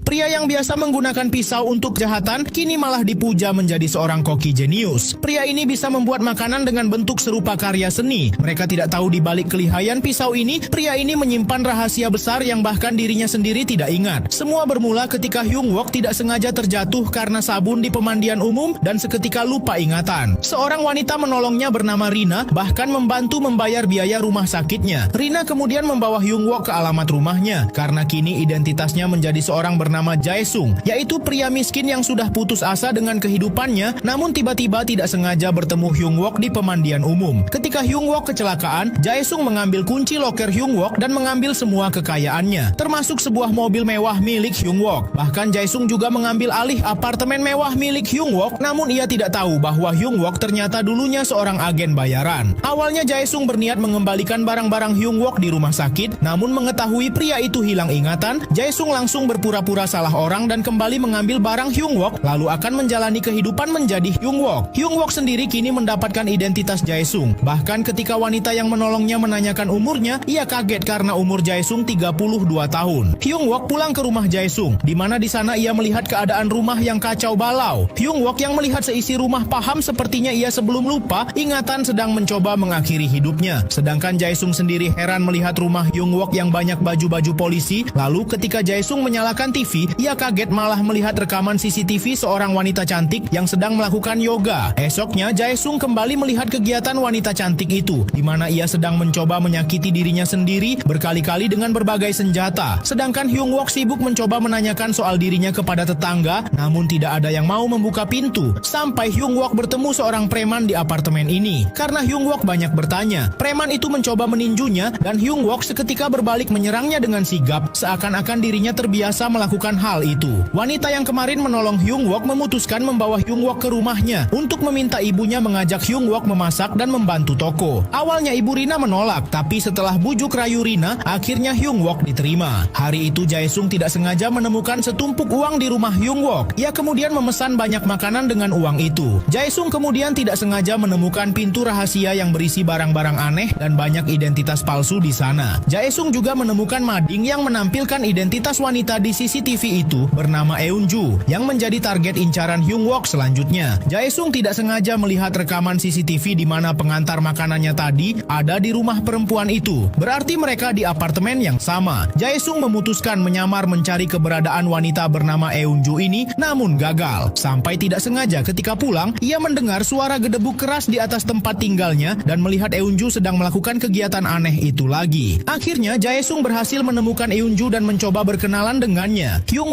Pria yang biasa menggunakan pisau untuk kejahatan kini malah dipuja menjadi seorang koki jenius. Pria ini bisa membuat makanan dengan bentuk serupa karya seni. Mereka tidak tahu di balik kelihayan pisau ini, pria ini menyimpan rahasia besar yang bahkan dirinya sendiri tidak ingat. Semua bermula ketika Hyung Wook tidak sengaja terjatuh karena sabun di pemandian umum dan seketika lupa ingatan. Seorang wanita menolongnya bernama Rina, bahkan membantu membayar biaya rumah sakitnya. Rina kemudian membawa Hyung Wook ke alamat rumahnya, karena kini identitasnya menjadi seorang bernama Jae-sung, yaitu pria miskin yang sudah putus asa dengan kehidupannya, namun tiba-tiba tidak sengaja bertemu Hyung Wook di pemandian umum. Ketika Hyung Wook kecelakaan, Jae-sung mengambil kunci loker Hyung Wook dan mengambil semua kekayaannya, termasuk sebuah mobil mewah milik Hyung Wook. Bahkan Jae-sung juga mengambil alih apartemen mewah milik Hyung Wook, namun ia tidak tahu bahwa Hyung Wook ternyata dulunya seorang agen bayaran. Awalnya Jae-sung berniat mengembalikan barang-barang Hyung Wook di rumah sakit, namun mengetahui pria itu hilang ingatan, Jae-sung langsung berpura-pura salah orang dan kembali mengambil barang Hyung Wook, lalu akan menjalani kehidupan menjadi Hyung Wook. Hyung Wook sendiri kini mendapatkan identitas Jae-sung. Bahkan ketika wanita yang menolongnya menanyakan umurnya, ia kaget karena umur Jae-sung 32 tahun. Hyung Wook pulang ke rumah Jae-sung, di mana di sana ia melihat keadaan rumah yang kacau balau. Hyung Wook yang melihat seisi rumah paham sepertinya ia sebelum lupa ingatan sedang mencoba mengakhiri hidupnya. Sedangkan Jae-sung sendiri heran melihat rumah Hyung Wook yang banyak baju-baju polisi. Lalu ketika Jae-sung menyalakan TV, ia kaget malah melihat rekaman CCTV seorang wanita cantik yang sedang melakukan yoga. Esoknya Jae-sung kembali melihat kegiatan wanita cantik itu, di mana ia sedang mencoba menyakiti dirinya sendiri berkali-kali dengan berbagai senjata. Sedangkan Hyung Wook sibuk mencoba menanyakan soal dirinya kepada tetangga, namun tidak ada yang mau membuka pintu. Sampai Hyung Wook bertemu seorang preman di apartemen ini. Karena Hyung Wook banyak bertanya, preman itu mencoba meninjunya dan Hyung Wook seketika berbalik menyerangnya dengan sigap, seakan-akan dirinya terbiasa melakukan hal itu. Wanita yang kemarin menolong Hyung Wook memutuskan membawa Hyung Wook ke rumahnya untuk meminta ibunya mengajak Hyung Wook memasak dan membantu toko. Awalnya ibu Rina menolak, tapi setelah bujuk rayu Rina, akhirnya Hyung Wook diterima. Hari itu Jae-sung tidak sengaja menemukan setumpuk uang di rumah Hyung Wook. Ia kemudian memesan banyak makanan dengan uang itu. Jae-sung kemudian tidak sengaja menemukan pintu rahasia yang berisi barang-barang aneh dan banyak identitas palsu di sana. Jae-sung juga menemukan mading yang menampilkan identitas wanita di CCTV itu bernama Eun-ju yang menjadi target incaran Hyung Wook selanjutnya. Jae-sung tidak sengaja melihat rekaman CCTV di mana pengantar makanannya tadi ada di rumah perempuan itu. Berarti mereka di apartemen yang sama. Jae-sung memutuskan menyamar mencari keberadaan wanita bernama Eun-ju ini, namun gagal. Sampai tidak sengaja ketika pulang, ia mendengar suara gedebuk keras di atas tempat tinggalnya dan melihat Eun-ju sedang melakukan kegiatan aneh itu lagi. Akhirnya Jae-sung berhasil menemukan Eun-ju dan mencoba berkenalan dengannya. Hyung